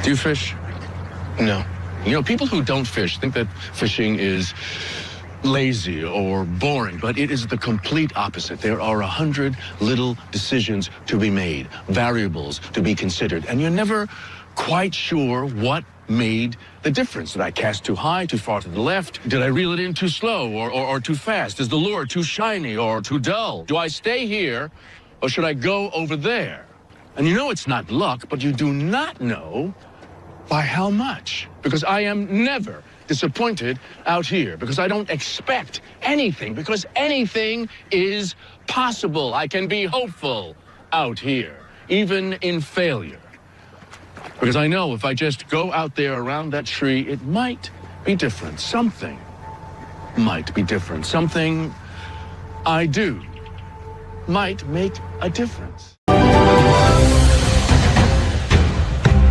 Do you fish? No. You know, people who don't fish think that fishing is lazy or boring, but it is the complete opposite. There are 100 little decisions to be made, variables to be considered, and you're never quite sure what made the difference. Did I cast too high, too far to the left? Did I reel it in too slow or too fast? Is the lure too shiny or too dull? Do I stay here or should I go over there? And you know it's not luck, but you do not know by how much. Because I am never disappointed out here, because I don't expect anything, because anything is possible. I can be hopeful out here, even in failure. Because I know if I just go out there around that tree, it might be different. Something might be different. Something I do might make a difference.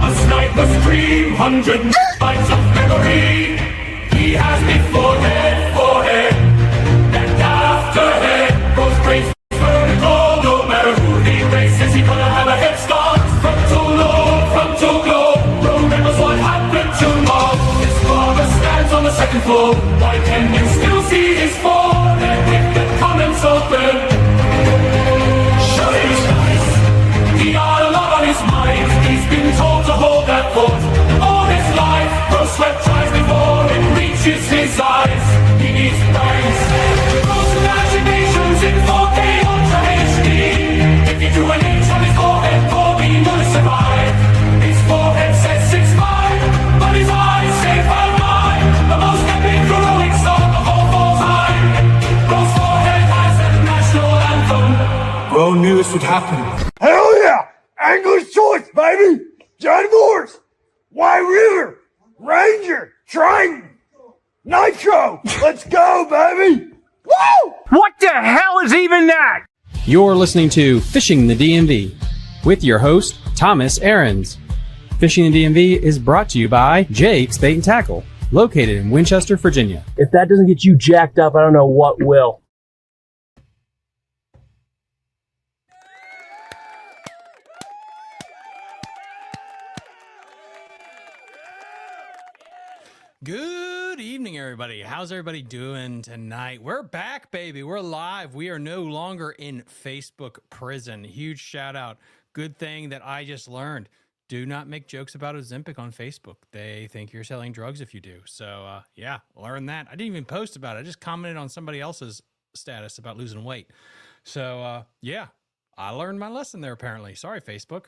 A sniper's dream, 100 bites of memory. He has me forehead, and after head goes great vertical. No matter who he races, he's gonna have a head start. Frontal globe, remembers what happened to Mom. His father stands on the second floor. Why can you still see his forehead with the comments open? Surely he's nice. He got a lot on his mind. He's been told to hold that thought all his life. Bro sweat tries before it reaches his eyes. He needs brains. Gross imaginations in 4K Ultra HD. If you do an inch on his forehead, Bobby will survive. His forehead says 6'5", but his eyes say 5'9". The most epic heroic song of all time. Bro's forehead has a national anthem. Bro knew this would happen. Hell yeah! Angler's choice, baby! John Morris! White River! Ranger! Triton! Nitro! Let's go, baby! Woo! What the hell is even that? You're listening to Fishing the DMV with your host, Thomas Ahrens. Fishing the DMV is brought to you by Jake's Bait and Tackle, located in Winchester, Virginia. If that doesn't get you jacked up, I don't know what will. Good evening, everybody. How's everybody doing tonight? We're back, baby. We're live. We are no longer in Facebook prison. Huge shout out. Good thing that I just learned. Do not make jokes about Ozempic on Facebook. They think you're selling drugs if you do. So, yeah, learn that. I didn't even post about it. I just commented on somebody else's status about losing weight. So, yeah. I learned my lesson there, apparently. Sorry, Facebook.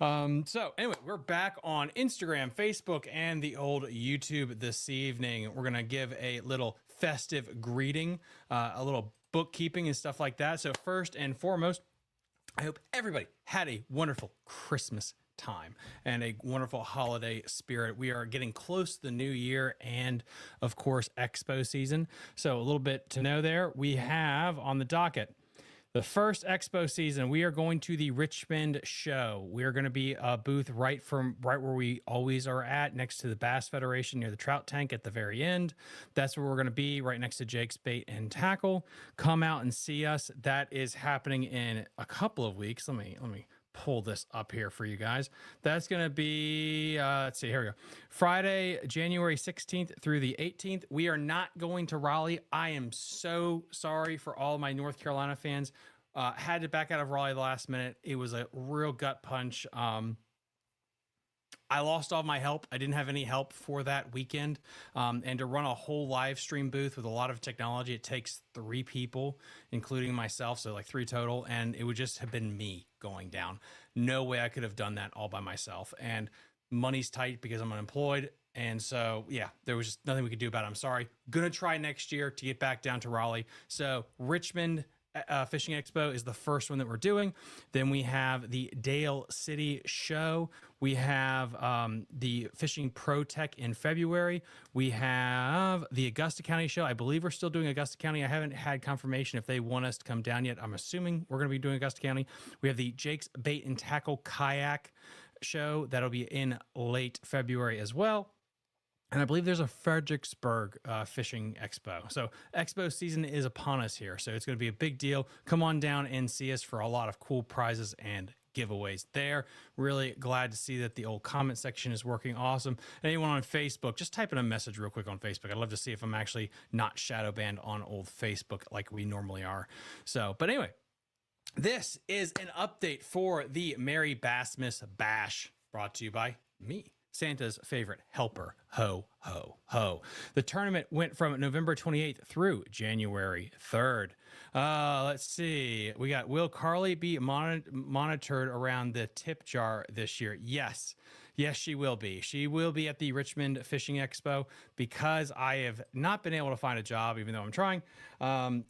So anyway, we're back on Instagram, Facebook, and the old YouTube this evening. We're going to give a little festive greeting, a little bookkeeping and stuff like that. So first and foremost, I hope everybody had a wonderful Christmas time and a wonderful holiday spirit. We are getting close to the new year and, of course, expo season. So a little bit to know there. We have on the docket the first expo season. We are going to the Richmond show. We are going to be a booth right where we always are at, next to the Bass Federation near the trout tank at the very end. That's where we're going to be, right next to Jake's Bait and Tackle. Come out and see us. That is happening in a couple of weeks. Let me pull this up here for you guys. That's going to be, let's see, here we go. Friday, January 16th through the 18th. We are not going to Raleigh. I am so sorry for all my North Carolina fans. Had to back out of Raleigh the last minute. It was a real gut punch. I lost all my help. I didn't have any help for that weekend. And to run a whole live stream booth with a lot of technology, it takes 3 people, including myself. So like 3 total. And it would just have been me going down. No way I could have done that all by myself. And money's tight because I'm unemployed. And so, yeah, there was just nothing we could do about it. I'm sorry. Gonna try next year to get back down to Raleigh. So Richmond Fishing Expo is the first one that we're doing. Then we have the Dale City show. We have the Fishing Pro Tech in February. We have the Augusta County show. I believe we're still doing Augusta County. I haven't had confirmation if they want us to come down yet. I'm assuming we're going to be doing Augusta County. We have the Jake's Bait and Tackle Kayak show. That'll be in late February as well. And I believe there's a Fredericksburg fishing expo. So expo season is upon us here. So it's going to be a big deal. Come on down and see us for a lot of cool prizes and giveaways there. Really glad to see that the old comment section is working awesome. Anyone on Facebook, just type in a message real quick on Facebook. I'd love to see if I'm actually not shadow banned on old Facebook like we normally are. So, but anyway, this is an update for the Merry Bassmas Bash, brought to you by me, Santa's favorite helper. Ho, ho, ho. The tournament went from November 28th through January 3rd. Let's see. We got, will Carly be monitored around the tip jar this year? Yes. Yes, she will be. She will be at the Richmond Fishing Expo because I have not been able to find a job, even though I'm trying.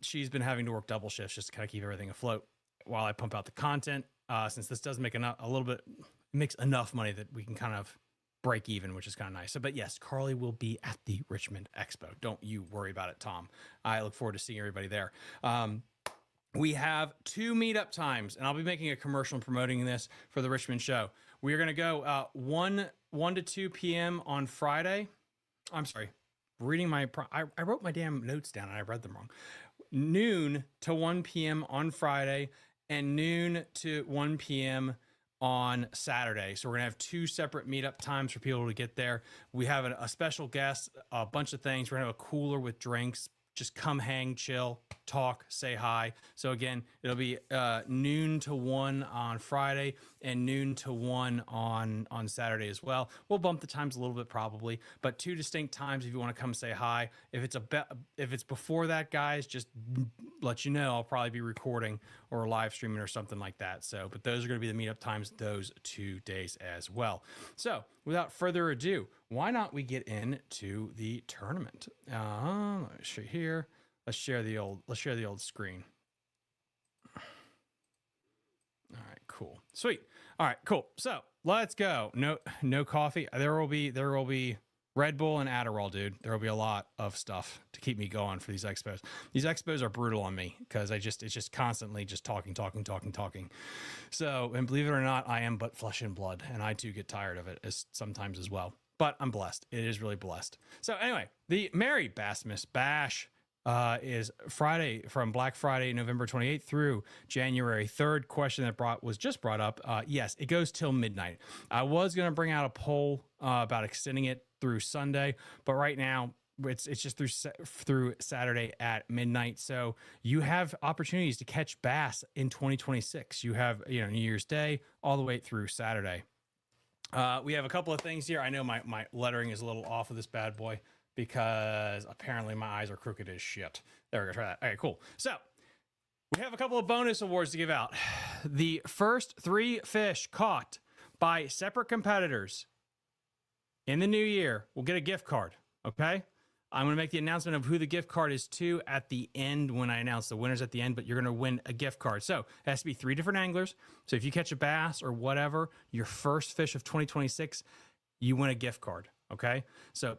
She's been having to work double shifts just to kind of keep everything afloat while I pump out the content. Since this does make a little bit, makes enough money that we can kind of break even, which is kind of nice. So, but yes, Carly will be at the Richmond Expo. Don't you worry about it, Tom. I look forward to seeing everybody there. We have 2 meetup times, and I'll be making a commercial and promoting this for the Richmond show. We are going to go 1 to 2 p.m. on Friday. I'm sorry, reading my, I wrote my damn notes down and I read them wrong. Noon to 1 p.m. on Friday and noon to 1 p.m. on Saturday. So we're gonna have 2 separate meetup times for people to get there. We have a special guest, a bunch of things. We're gonna have a cooler with drinks. Just come hang, chill, talk, say hi. So again, it'll be noon to 1 on Friday and noon to 1 on Saturday as well. We'll bump the times a little bit probably, but 2 distinct times if you want to come say hi. If it's before that, guys, just let you know I'll probably be recording or live streaming or something like that. So, but those are going to be the meetup times those 2 days as well. So without further ado, why not we get into the tournament? Let me show you here. Let's share the old screen. All right, cool. Sweet. All right, cool. So let's go. No coffee. There will be Red Bull and Adderall, dude. There will be a lot of stuff to keep me going for these expos. These expos are brutal on me because it's just constantly just talking. So, and believe it or not, I am but flesh and blood, and I too get tired of it sometimes as well. But I'm blessed. It is really blessed. So anyway, the Merry Bassmas Bash is Friday, from Black Friday, November 28th through January 3rd. Question that was just brought up. Yes, it goes till midnight. I was going to bring out a poll about extending it through Sunday, but right now it's just through Saturday at midnight. So you have opportunities to catch bass in 2026. You have, New Year's Day all the way through Saturday. We have a couple of things here. I know my lettering is a little off of this bad boy because apparently my eyes are crooked as shit. There we go. Try that. All right, cool. So we have a couple of bonus awards to give out. The first 3 fish caught by separate competitors in the new year will get a gift card. Okay. I'm going to make the announcement of who the gift card is to at the end when I announce the winners at the end, but you're going to win a gift card. So it has to be 3 different anglers. So if you catch a bass or whatever, your first fish of 2026, you win a gift card. Okay. So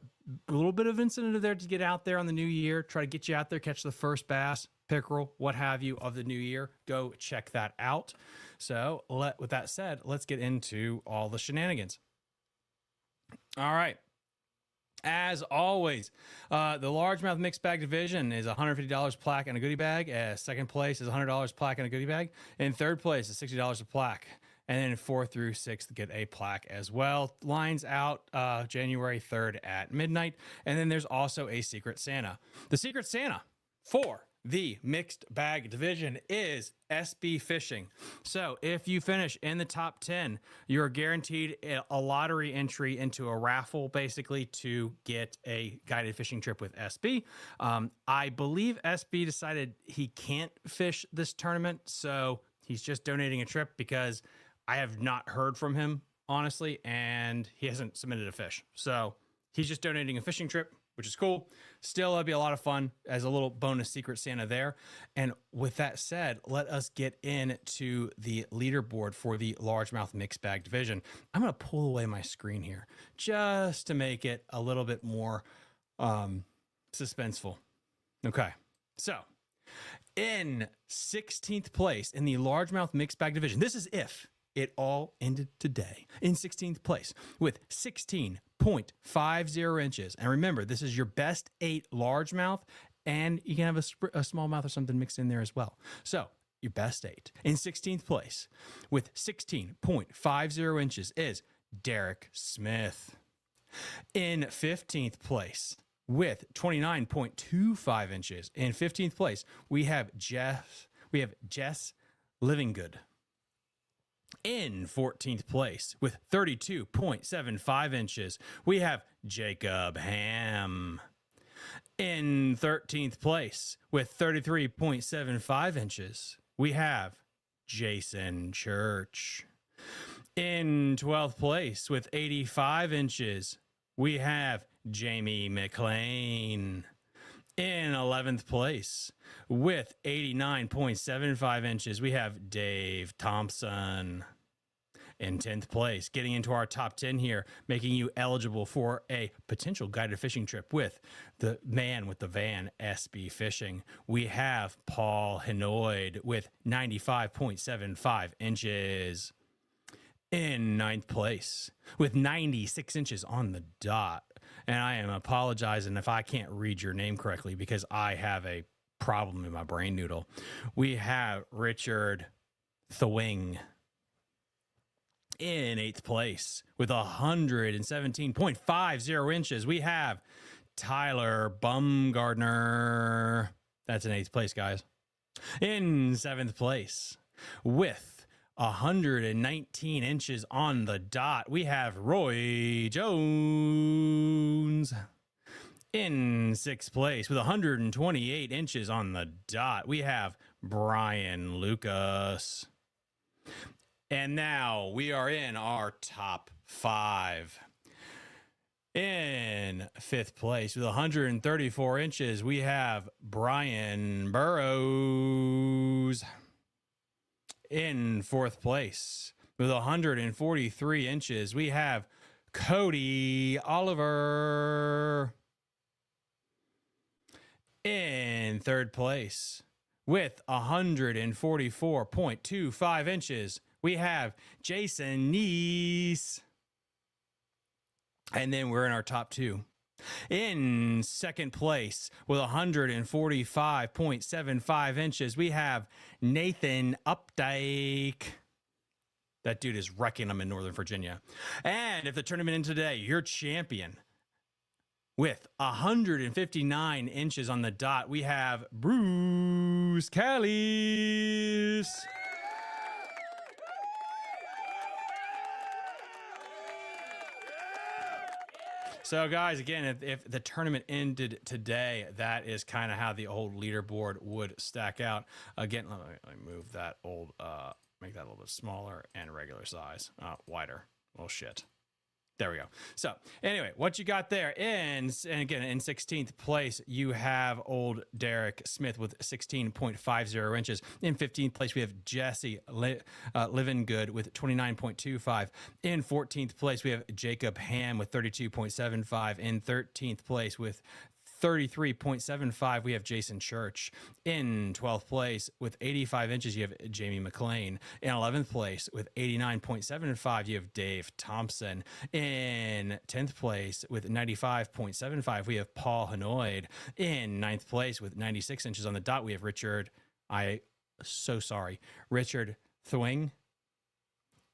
a little bit of incentive there to get out there on the new year, try to get you out there, catch the first bass, pickerel, what have you of the new year. Go check that out. So with that said, let's get into all the shenanigans. All right. As always, the largemouth mixed bag division is $150 plaque and a goodie bag. Second place is $100 plaque and a goodie bag. In third place is $60 a plaque. And then 4th through 6th get a plaque as well. Lines out January 3rd at midnight. And then there's also a Secret Santa. The Secret Santa for the mixed bag division is SB Fishing. So if you finish in the top 10, you're guaranteed a lottery entry into a raffle, basically, to get a guided fishing trip with SB. I believe SB decided he can't fish this tournament, so he's just donating a trip because I have not heard from him, honestly, and he hasn't submitted a fish. So he's just donating a fishing trip, which is cool. Still, it'll be a lot of fun as a little bonus Secret Santa there. And with that said, let us get into the leaderboard for the largemouth mixed bag division. I'm going to pull away my screen here just to make it a little bit more suspenseful. Okay, so in 16th place in the largemouth mixed bag division, this is if it all ended today, in 16th place with 16.50 inches. And remember, this is your best 8 largemouth, and you can have a smallmouth or something mixed in there as well. So your best 8. In 16th place with 16.50 inches is Derek Smith. In 15th place with 29.25 inches. In 15th place, we have Jess Livinggood. In 14th place with 32.75 inches, we have Jacob Ham. In 13th place with 33.75 inches, we have Jason Church. In 12th place with 85 inches, we have Jamie McLean. In 11th place with 89.75 inches, we have Dave Thompson. In 10th place, getting into our top 10 here, making you eligible for a potential guided fishing trip with the man with the van, SB Fishing, we have Paul Hinoid with 95.75 inches. In 9th place with 96 inches on the dot. And I am apologizing if I can't read your name correctly because I have a problem in my brain noodle. We have Richard Thwing. In 8th place with 117.50 inches, we have Tyler Bumgardner. That's in 8th place, guys. In 7th place with 119 inches on the dot, we have Roy Jones. In 6th place with 128 inches on the dot, we have Brian Lucas. And now we are in our top 5. In 5th place with 134 inches, we have Brian Burrows. In 4th place with 143 inches, we have Cody Oliver. In 3rd place with 144.25 inches, we have Jason Neese. And then we're in our top 2. In 2nd place with 145.75 inches, we have Nathan Updike. That dude is wrecking them in Northern Virginia. And if the tournament ends today, your champion with 159 inches on the dot, we have Bruce Callis. So, guys, again, if the tournament ended today, that is kind of how the old leaderboard would stack out. Again, let me move that old, make that a little bit smaller and regular size, wider. Oh, shit. There we go. So anyway, what you got there and again, in 16th place, you have old Derek Smith with 16.50 inches. In 15th place, we have Jesse Livinggood with 29.25. In 14th place, we have Jacob Ham with 32.75. In 13th place with 33.75, we have Jason Church. In 12th place with 85 inches, you have Jamie McLean. In 11th place with 89.75, you have Dave Thompson. In 10th place with 95.75, we have Paul Hinoid. In 9th place with 96 inches on the dot, we have Richard Thwing.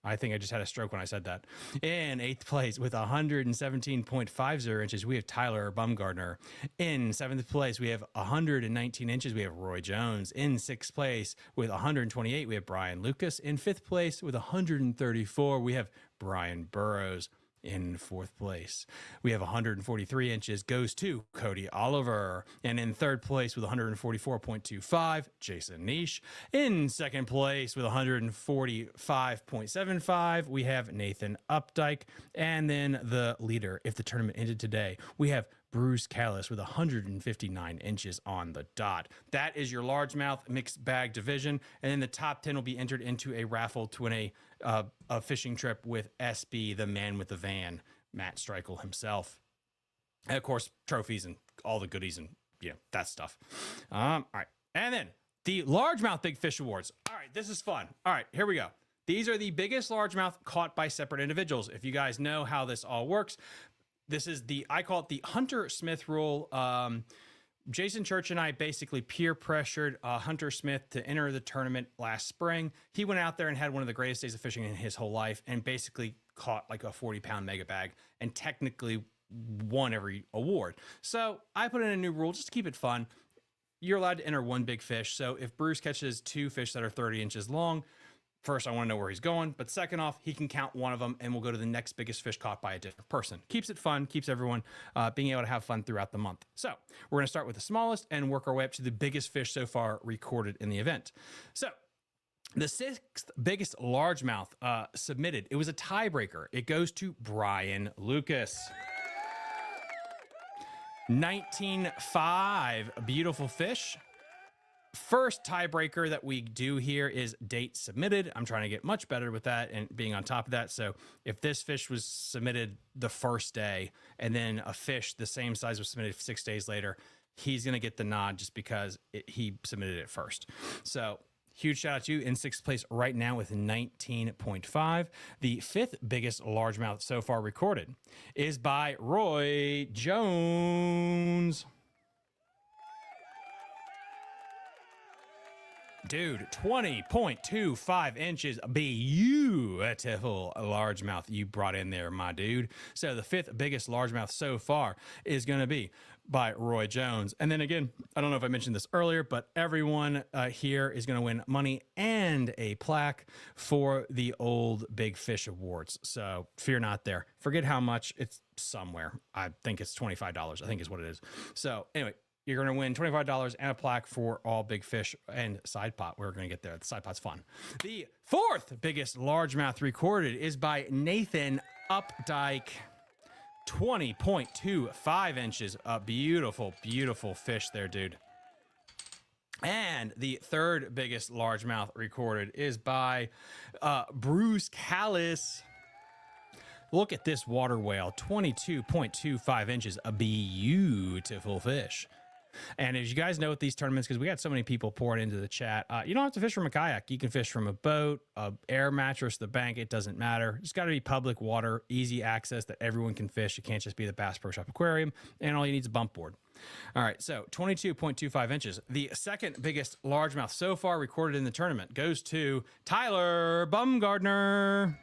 I think I just had a stroke when I said that. In 8th place with 117.50 inches, we have Tyler Bumgardner. In 7th place, we have 119 inches, we have Roy Jones. In 6th place with 128, we have Brian Lucas. In 5th place with 134, we have Brian Burrows. In 4th place, we have 143 inches, goes to Cody Oliver. And in 3rd place with 144.25, Jason Niche. In 2nd place with 145.75, we have Nathan Updike. And then the leader, if the tournament ended today, we have Bruce Callis with 159 inches on the dot. That is your largemouth mixed bag division. And then the top 10 will be entered into a raffle to win a fishing trip with SB, the man with the van, Matt Streichel himself. And of course, trophies and all the goodies and that stuff. All right. And then the Largemouth Big Fish Awards. All right, this is fun. All right, here we go. These are the biggest largemouth caught by separate individuals. If you guys know how this all works, this is I call it the Hunter Smith rule. Jason Church and I basically peer pressured Hunter Smith to enter the tournament last spring. He went out there and had one of the greatest days of fishing in his whole life and basically caught like a 40-pound mega bag and technically won every award. So I put in a new rule just to keep it fun. You're allowed to enter one big fish. So if Bruce catches 2 fish that are 30 inches long, first, I want to know where he's going. But second off, he can count one of them and we'll go to the next biggest fish caught by a different person. Keeps it fun, keeps everyone being able to have fun throughout the month. So we're going to start with the smallest and work our way up to the biggest fish so far recorded in the event. So the 6th biggest largemouth submitted, it was a tiebreaker. It goes to Brian Lucas. 19.5, beautiful fish. First tiebreaker that we do here is date submitted. I'm trying to get much better with that and being on top of that. So if this fish was submitted the first day and then a fish the same size was submitted 6 days later, he's going to get the nod just because he submitted it first. So huge shout out to you in 6th place right now with 19.5. The 5th biggest largemouth so far recorded is by Roy Jones. Dude, 20.25 inches. Beautiful largemouth you brought in there, my dude. So the 5th biggest largemouth so far is going to be by Roy Jones. And then again, I don't know if I mentioned this earlier, but everyone here is going to win money and a plaque for the Old Big Fish Awards. So fear not there. Forget how much. It's somewhere. I think it's $25, I think is what it is. So anyway, you're going to win $25 and a plaque for all big fish and side pot. We're going to get there. The side pot's fun. The 4th biggest largemouth recorded is by Nathan Updike. 20.25 inches. A beautiful, beautiful fish there, dude. And the 3rd biggest largemouth recorded is by Bruce Callis. Look at this water whale, 22.25 inches. A beautiful fish. And as you guys know with these tournaments, because we got so many people pouring into the chat, you don't have to fish from a kayak. You can fish from a boat, a air mattress, the bank. It doesn't matter. It's got to be public water, easy access that everyone can fish. It can't just be the Bass Pro Shop Aquarium. And all you need is a bump board. All right, so 22.25 inches. The 2nd biggest largemouth so far recorded in the tournament goes to Tyler Bumgardner.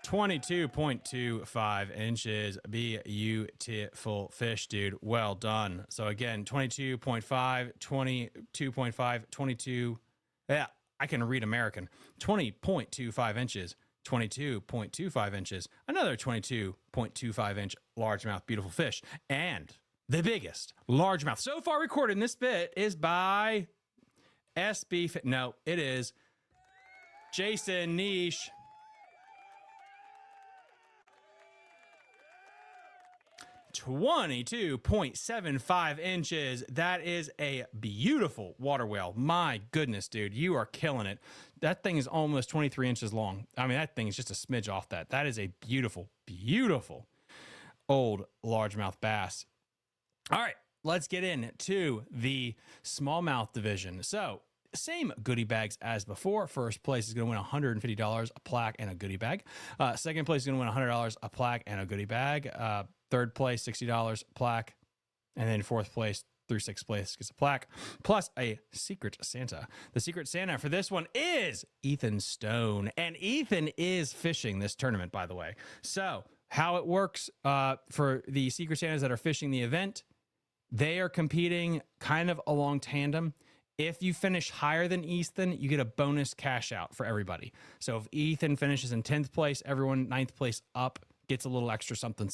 22.25 inches. Beautiful fish, dude. Well done. So again, 22.5, 22.5, 22. Yeah, I can read American. 20.25 inches, 22.25 inches, another 22.25 inch largemouth, beautiful fish. And the biggest largemouth so far recorded in this bit is by no, it is Jason Niche. 22.75 inches. That is a beautiful water whale. My goodness, dude, you are killing it. That thing is almost 23 inches long. I mean, that thing is just a smidge off that. That is a beautiful, beautiful old largemouth bass. All right, let's get into the smallmouth division. So same goodie bags as before. First place is going to win $150, a plaque, and a goodie bag. Second place is going to win $100, a plaque, and a goodie bag. Third place, $60 plaque. And then 4th place through 6th place gets a plaque, plus a Secret Santa. The Secret Santa for this one is Ethan Stone. And Ethan is fishing this tournament, by the way. So how it works for the Secret Santas that are fishing the event, they are competing kind of along tandem. If you finish higher than Ethan, you get a bonus cash out for everybody. So if Ethan finishes in 10th place, everyone 9th place up gets a little extra something.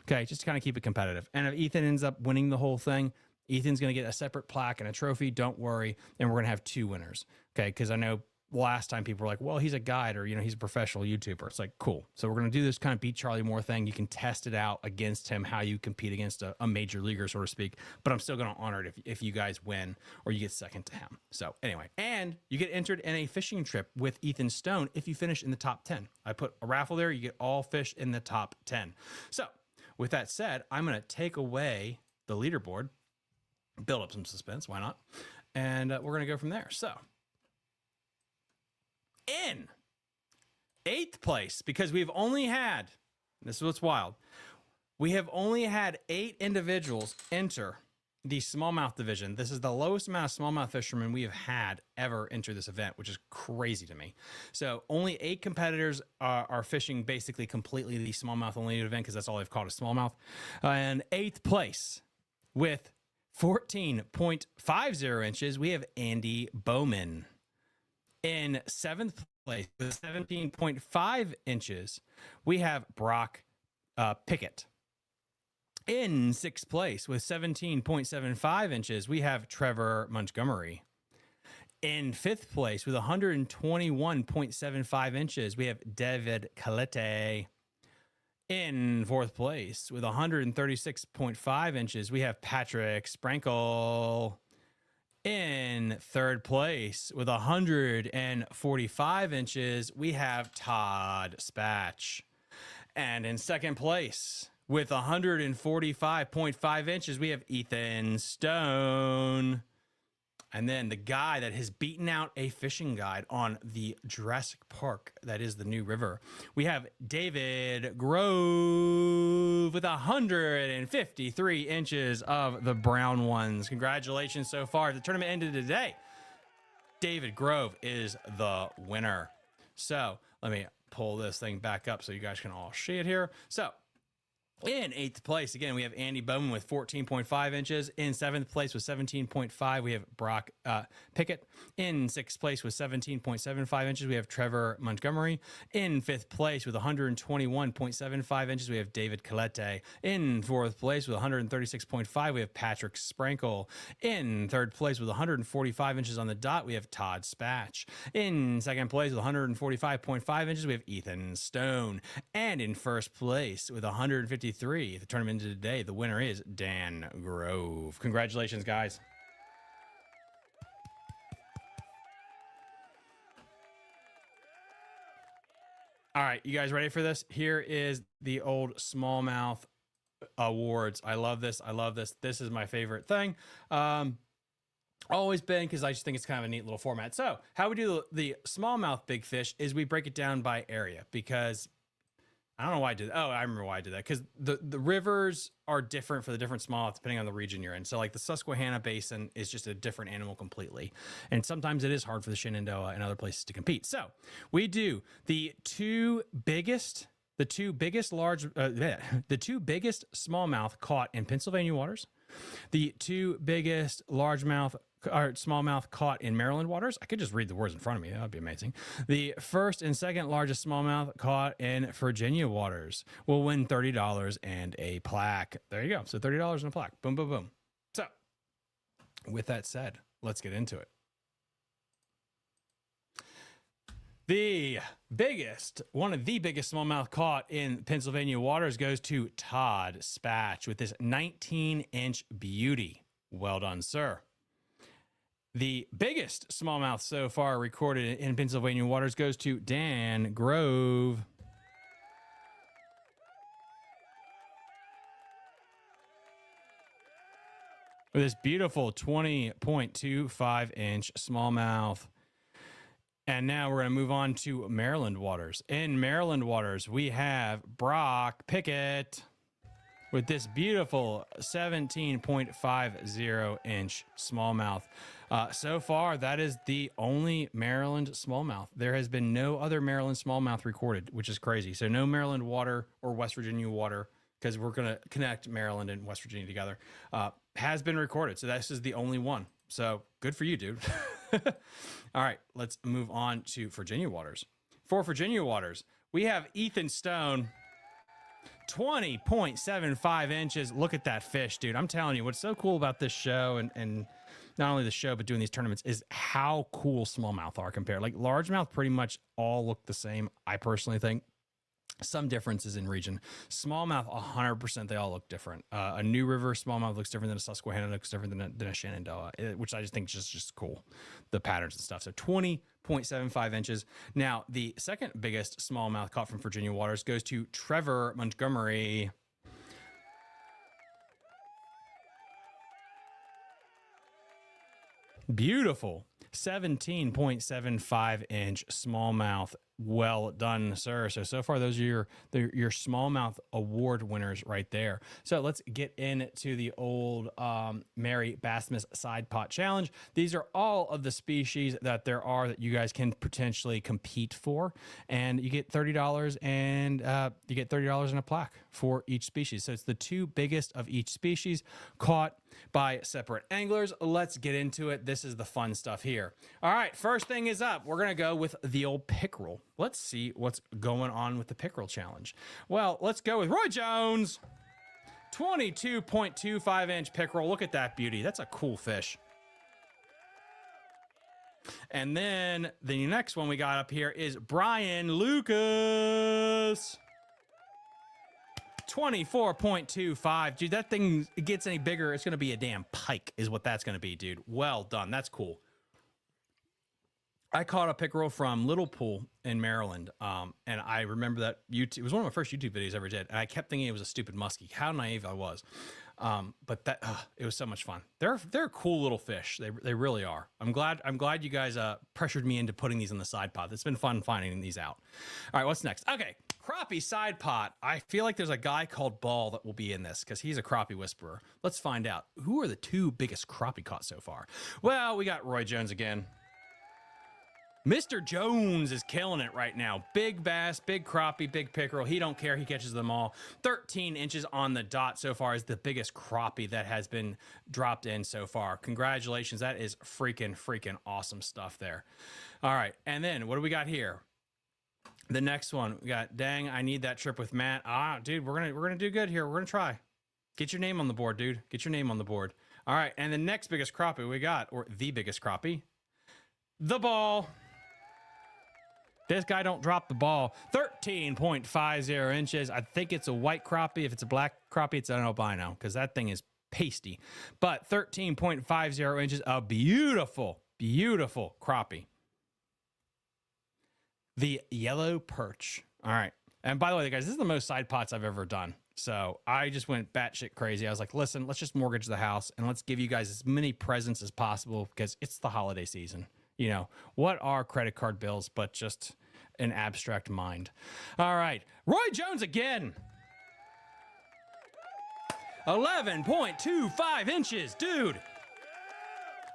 Okay, just to kind of keep it competitive. And if Ethan ends up winning the whole thing, Ethan's going to get a separate plaque and a trophy. Don't worry. And we're going to have 2 winners. Okay, because I know last time people were like, well, he's a guide or, he's a professional YouTuber. It's like, cool. So we're going to do this kind of beat Charlie Moore thing. You can test it out against him, how you compete against a major leaguer, so to speak. But I'm still going to honor it if you guys win or you get second to him. So anyway, and you get entered in a fishing trip with Ethan Stone if you finish in the top 10. I put a raffle there. You get all fish in the top 10. So with that said, I'm going to take away the leaderboard, build up some suspense. Why not? And we're going to go from there. So in 8th place, because we've only had This is what's wild. We have only had 8 individuals enter the smallmouth division. This is the lowest amount of smallmouth fishermen we have had ever enter this event, which is crazy to me. So only 8 competitors are fishing basically completely the smallmouth only event because that's all they've caught is smallmouth. And 8th place with 14.50 inches, we have Andy Bowman. In 7th place with 17.5 inches, we have Brock Pickett. In 6th place with 17.75 inches, we have Trevor Montgomery. In 5th place with 121.75 inches, we have David Calette. In 4th place with 136.5 inches, we have Patrick Sprankle. In 3rd place with 145 inches, we have Todd Spatch. And in 2nd place with 145.5 inches, we have Ethan Stone. And then the guy that has beaten out a fishing guide on the Jurassic Park, that is the new river, we have David Grove with 153 inches of the brown ones. Congratulations so far. The tournament ended today. David Grove is the winner. So let me pull this thing back up so you guys can all see it here. So in 8th place, again, we have Andy Bowman with 14.5 inches. In 7th place with 17.5, we have Brock Pickett. In 6th place with 17.75 inches, we have Trevor Montgomery. In 5th place with 121.75 inches, we have David Calette. In 4th place with 136.5, we have Patrick Sprankle. In 3rd place with 145 inches on the dot, we have Todd Spatch. In 2nd place with 145.5 inches, we have Ethan Stone. And in 1st place with 153, the tournament ended today, the winner is Dan Grove. Congratulations, guys. All right, you guys ready for this? Here is the old smallmouth awards. I love this. I love this. This is my favorite thing. Always been, because I just think it's kind of a neat little format. So how we do the smallmouth big fish is we break it down by area, because I don't know why I did that. Oh, I remember why I did that. Because the rivers are different for the different smallmouth depending on the region you're in. So like the Susquehanna Basin is just a different animal completely. And sometimes it is hard for the Shenandoah and other places to compete. So we do the two biggest smallmouth caught in Pennsylvania waters, the 2 biggest largemouth or smallmouth caught in Maryland waters. I could just read the words in front of me. That would be amazing. The 1st and 2nd largest smallmouth caught in Virginia waters will win $30 and a plaque. There you go. So $30 and a plaque. Boom, boom, boom. So with that said, let's get into it. One of the biggest smallmouth caught in Pennsylvania waters goes to Todd Spatch with this 19-inch beauty. Well done, sir. The biggest smallmouth so far recorded in Pennsylvania waters goes to Dan Grove. With this beautiful 20.25-inch smallmouth. And now we're going to move on to Maryland waters. In Maryland waters, we have Brock Pickett with this beautiful 17.50-inch smallmouth. So far, that is the only Maryland smallmouth. There has been no other Maryland smallmouth recorded, which is crazy. So no Maryland water or West Virginia water, because we're going to connect Maryland and West Virginia together, has been recorded. So this is the only one. So good for you, dude. All right, let's move on to Virginia waters. For Virginia waters, we have Ethan Stone, 20.75 inches. Look at that fish, dude. I'm telling you, what's so cool about this show, and not only the show, but doing these tournaments, is how cool smallmouth are compared. Like largemouth pretty much all look the same, I personally think. Some differences in region. Smallmouth, 100%, they all look different. A New River smallmouth looks different than a Susquehanna, looks different than a Shenandoah, which I just think is just cool, the patterns and stuff. So 20.75 inches. Now, the second biggest smallmouth caught from Virginia waters goes to Trevor Montgomery. Beautiful 17.75-inch smallmouth Well done, sir. So far, those are your smallmouth award winners right there. So let's get into the old Merry Bassmas side pot challenge. These are all of the species that there are that you guys can potentially compete for, and you get $30 and you get $30 in a plaque for each species. So it's the 2 biggest of each species caught by separate anglers. Let's get into it. This is the fun stuff here. All right, first thing is up. We're gonna go with the old pickerel. Let's see what's going on with the pickerel challenge. Well, let's go with Roy Jones. 22.25 inch pickerel. Look at that beauty. That's a cool fish. And then the next one we got up here is Brian Lucas. 24.25. Dude, that thing gets any bigger, it's going to be a damn pike is what that's going to be, dude. Well done. That's cool. I caught a pickerel from Little Pool in Maryland, and I remember that YouTube, it was one of my first YouTube videos I ever did, and I kept thinking it was a stupid muskie. How naive I was. But that it was so much fun. They're a cool little fish. They really are. I'm glad you guys pressured me into putting these in the side pot. It's been fun finding these out. All right, what's next? Okay, crappie side pot. I feel like there's a guy called Ball that will be in this because he's a crappie whisperer. Let's find out. Who are the 2 biggest crappie caught so far? Well, we got Roy Jones again. Mr. Jones is killing it right now. Big bass, big crappie, big pickerel. He don't care. He catches them all. 13 inches on the dot so far is the biggest crappie that has been dropped in so far. Congratulations. That is freaking awesome stuff there. All right. And then what do we got here? The next one we got, dang, I need that trip with Matt. Dude, we're gonna do good here. We're gonna try. Get your name on the board, dude. Get your name on the board. All right. And the next biggest crappie we got, or the biggest crappie, the Ball. This guy don't drop the ball. 13.50 inches. I think it's a white crappie. If it's a black crappie, it's an albino because that thing is pasty. But 13.50 inches, a beautiful crappie. The yellow perch. All right. And by the way, guys, this is the most side pots I've ever done. So I just went batshit crazy. I was like, listen, let's just mortgage the house and let's give you guys as many presents as possible because it's the holiday season. You know, what are credit card bills but just an abstract mind? All right. Roy Jones again. 11.25 inches. Dude.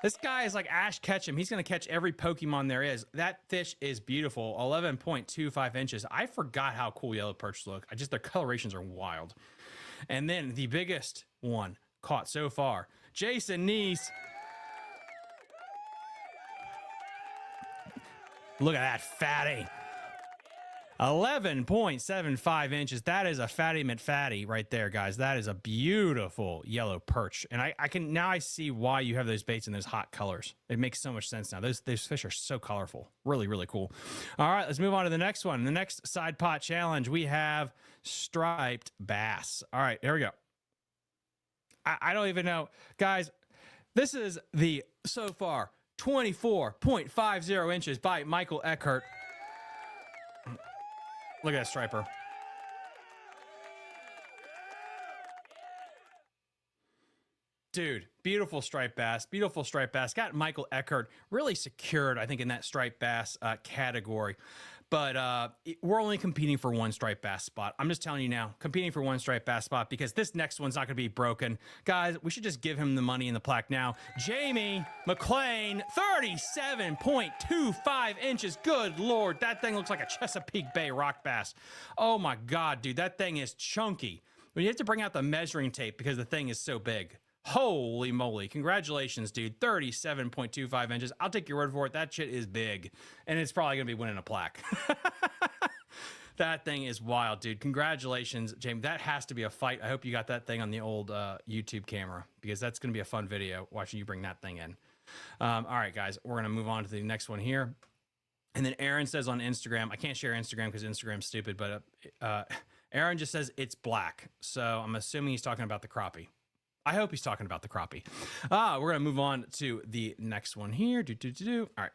This guy is like Ash Ketchum. He's going to catch every Pokemon there is. That fish is beautiful. 11.25 inches. I forgot how cool yellow perch look. Their colorations are wild. And then the biggest one caught so far, Jason Neese. Look at that fatty. 11.75 inches. That is a fatty McFatty right there, guys. That is a beautiful yellow perch. And I see why you have those baits in those hot colors. It makes so much sense now. Those fish are so colorful. Really, really cool. All right, let's move on to the next one. The next side pot challenge, we have striped bass. All right, here we go. I don't even know. Guys, this is the, so far, 24.50 inches by Michael Eckert. Look at that striper. Dude, beautiful striped bass. Beautiful striped bass. Got Michael Eckert really secured, I think, in that striped bass category. But we're only competing for one striped bass spot. I'm just telling you now, competing for one striped bass spot because this next one's not going to be broken. Guys, we should just give him the money in the plaque now. Jamie McLean, 37.25 inches. Good Lord, that thing looks like a Chesapeake Bay rock bass. Oh my God, dude, that thing is chunky. You have to bring out the measuring tape because the thing is so big. Holy moly. Congratulations, dude. 37.25 inches. I'll take your word for it. That shit is big. And it's probably going to be winning a plaque. That thing is wild, dude. Congratulations, Jamie. That has to be a fight. I hope you got that thing on the old YouTube camera because that's going to be a fun video watching you bring that thing in. All right, guys. We're going to move on to the next one here. And then Aaron says on Instagram, I can't share Instagram because Instagram's stupid, but Aaron just says it's black. So I'm assuming he's talking about the crappie. I hope he's talking about the crappie. We're going to move on to the next one here. All right.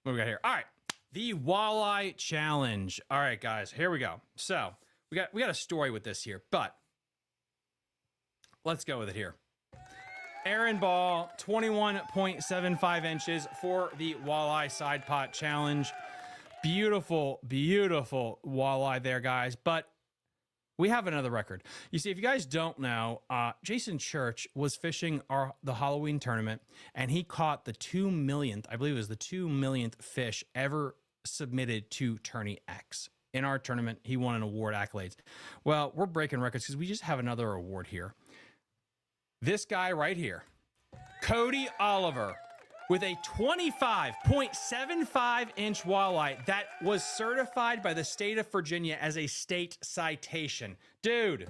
What do we got here? All right. The walleye challenge. All right, guys, here we go. So we got a story with this here, but let's go with it here. Aaron Ball, 21.75 inches for the walleye side pot challenge. Beautiful, beautiful walleye there, guys. But we have another record. You see, if you guys don't know, Jason Church was fishing the Halloween tournament, and he caught the 2 millionth, I believe it was the 2 millionth fish ever submitted to Tourney X. In our tournament, he won an award accolades. Well, we're breaking records because we just have another award here. This guy right here, Cody Oliver, with a 25.75-inch walleye that was certified by the state of Virginia as a state citation. Dude.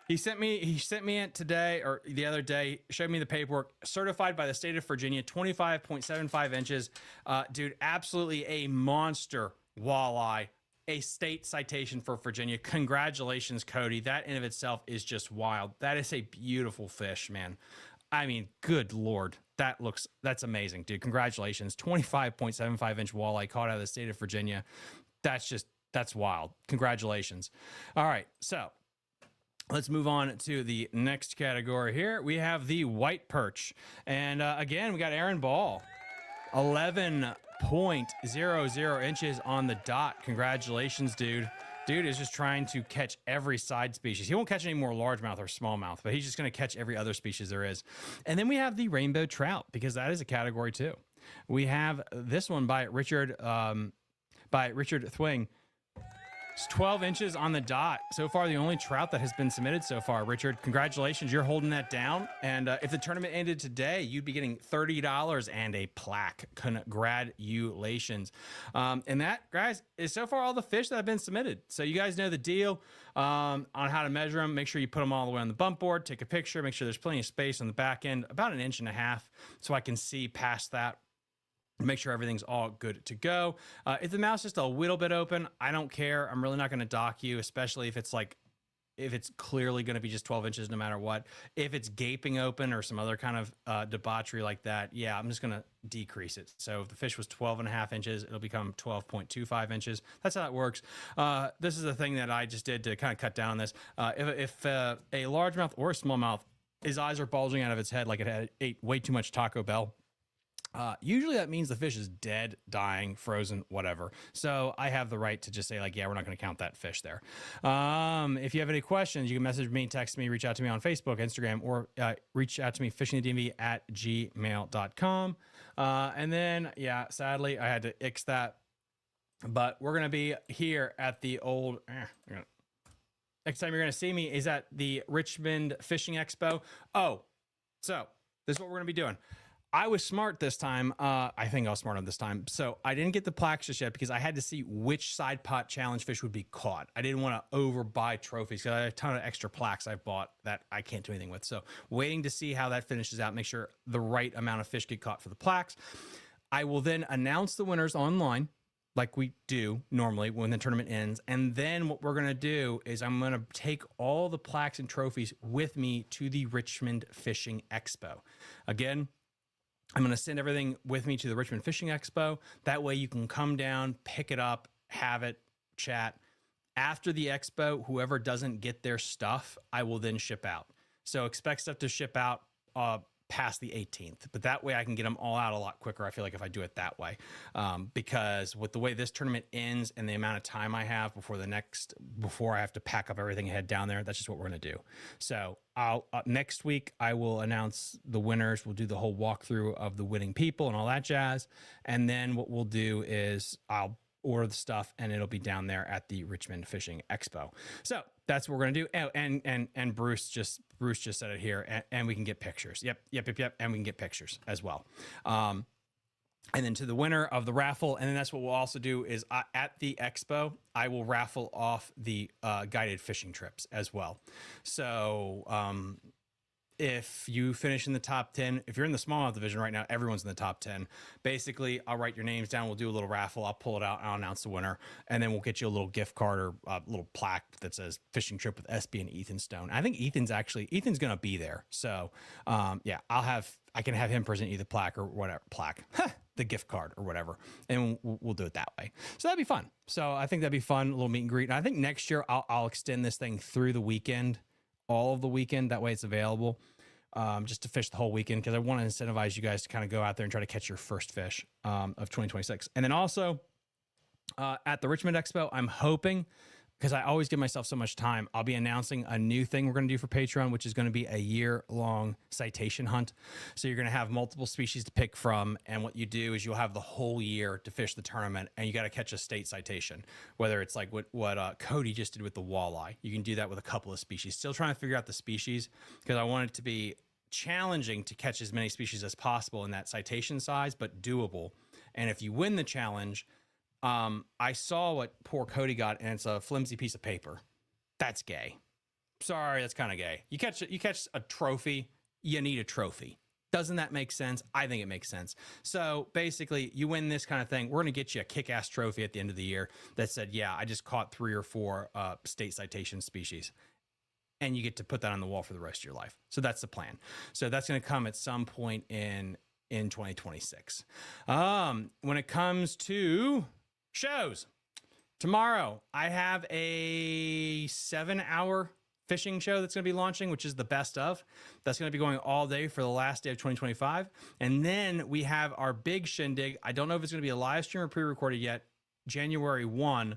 He sent me it today or the other day, showed me the paperwork, certified by the state of Virginia, 25.75 inches. Dude, absolutely a monster walleye. A state citation for Virginia. Congratulations, Cody. That in of itself is just wild. That is a beautiful fish, man. I mean, good Lord. That's amazing, dude. Congratulations. 25.75-inch walleye caught out of the state of Virginia. That's wild. Congratulations. All right. So let's move on to the next category here. We have the white perch. And again, we got Aaron Ball. 11.00 inches on the dot. Congratulations, dude. Dude is just trying to catch every side species. He won't catch any more largemouth or smallmouth, but he's just going to catch every other species there is. And then we have the rainbow trout, because that is a category too. We have this one by Richard Thwing. It's 12 inches on the dot. So far, the only trout that has been submitted so far. Richard, congratulations. You're holding that down. And if the tournament ended today, you'd be getting $30 and a plaque. Congratulations. And that, guys, is so far all the fish that have been submitted. So you guys know the deal on how to measure them. Make sure you put them all the way on the bump board. Take a picture. Make sure there's plenty of space on the back end, about 1.5 inches, so I can see past that. Make sure everything's all good to go. If the mouth's just a little bit open, I don't care. I'm really not going to dock you, especially if it's clearly going to be just 12 inches no matter what. If it's gaping open or some other kind of debauchery like that, yeah, I'm just going to decrease it. So if the fish was 12.5 inches, it'll become 12.25 inches. That's how it works. This is the thing that I just did to kind of cut down on this. If a largemouth or a smallmouth, his eyes are bulging out of its head like it ate way too much Taco Bell, usually that means the fish is dead, dying, frozen, whatever. So I have the right to just say, like, yeah, we're not going to count that fish there. If you have any questions, you can message me, text me, reach out to me on Facebook, Instagram, or reach out to me, fishingthedmv@gmail.com. And then, yeah, sadly, I had to ix that. But we're going to be here at the old... Next time you're going to see me is at the Richmond Fishing Expo. Oh, so this is what we're going to be doing. I was smart this time. I think I was smart on this time. So I didn't get the plaques just yet because I had to see which side pot challenge fish would be caught. I didn't want to overbuy trophies because I had a ton of extra plaques I've bought that I can't do anything with. So waiting to see how that finishes out, make sure the right amount of fish get caught for the plaques. I will then announce the winners online like we do normally when the tournament ends. And then what we're going to do is I'm going to take all the plaques and trophies with me to the Richmond Fishing Expo. Again, I'm going to send everything with me to the Richmond Fishing Expo. That way you can come down, pick it up, have it, chat. After the expo, whoever doesn't get their stuff, I will then ship out. So expect stuff to ship out past the 18th. But that way I can get them all out a lot quicker, I feel like, if I do it that way. Because with the way this tournament ends and the amount of time I have before I have to pack up everything and head down there, that's just what we're going to do. So next week, I will announce the winners. We'll do the whole walkthrough of the winning people and all that jazz. And then what we'll do is I'll order the stuff and it'll be down there at the Richmond Fishing Expo. So that's what we're going to do. Oh, and Bruce just said it here, and we can get pictures. Yep. And we can get pictures as well. And then to the winner of the raffle. And then that's what we'll also do is at the expo, I will raffle off the guided fishing trips as well. So if you finish in the top 10, if you're in the smallmouth division right now, everyone's in the top 10. Basically, I'll write your names down. We'll do a little raffle. I'll pull it out. I'll announce the winner. And then we'll get you a little gift card or a little plaque that says fishing trip with SB and Ethan Stone. I think Ethan's going to be there. So yeah, I can have him present you the plaque or whatever the gift card or whatever. And we'll do it that way. So that'd be fun. So I think that'd be fun. A little meet and greet. And I think next year I'll extend this thing through the weekend, all of the weekend. That way it's available. just to fish the whole weekend because I want to incentivize you guys to kind of go out there and try to catch your first fish of 2026. And then also at the Richmond Expo, I'm hoping, because I always give myself so much time, I'll be announcing a new thing we're going to do for Patreon, which is going to be a year-long citation hunt. So you're going to have multiple species to pick from, and what you do is you'll have the whole year to fish the tournament, and you got to catch a state citation, whether it's like what Cody just did with the walleye. You can do that with a couple of species. Still trying to figure out the species because I want it to be challenging to catch as many species as possible in that citation size, but doable. And if you win the challenge, I saw what poor Cody got, and it's a flimsy piece of paper. That's gay. Sorry, that's kind of gay. You catch a trophy, you need a trophy. Doesn't that make sense? I think it makes sense. So basically, you win this kind of thing, we're going to get you a kick-ass trophy at the end of the year that said, yeah, I just caught 3 or 4 state citation species. And you get to put that on the wall for the rest of your life. So that's the plan. So that's going to come at some point in 2026. When it comes to shows, tomorrow I have a 7-hour fishing show that's going to be launching, which is the best of. That's going to be going all day for the last day of 2025. And then we have our big shindig. I don't know if it's going to be a live stream or pre-recorded yet. January 1,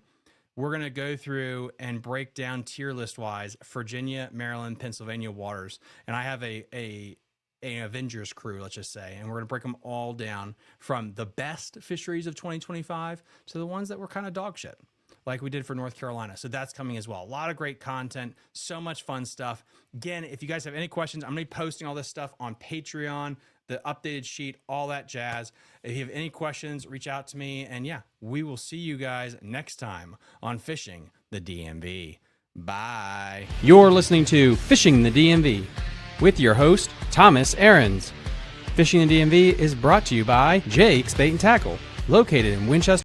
we're going to go through and break down tier list wise Virginia, Maryland, Pennsylvania waters. And I have an Avengers crew, let's just say, and we're going to break them all down from the best fisheries of 2025 to the ones that were kind of dog shit, like we did for North Carolina. So that's coming as well. A lot of great content, so much fun stuff. Again, if you guys have any questions, I'm going to be posting all this stuff on Patreon, the updated sheet, all that jazz. If you have any questions, reach out to me. And yeah, we will see you guys next time on Fishing the DMV. Bye. You're listening to Fishing the DMV with your host, Thomas Ahrens. Fishing the DMV is brought to you by Jake's Bait and Tackle, located in Winchester.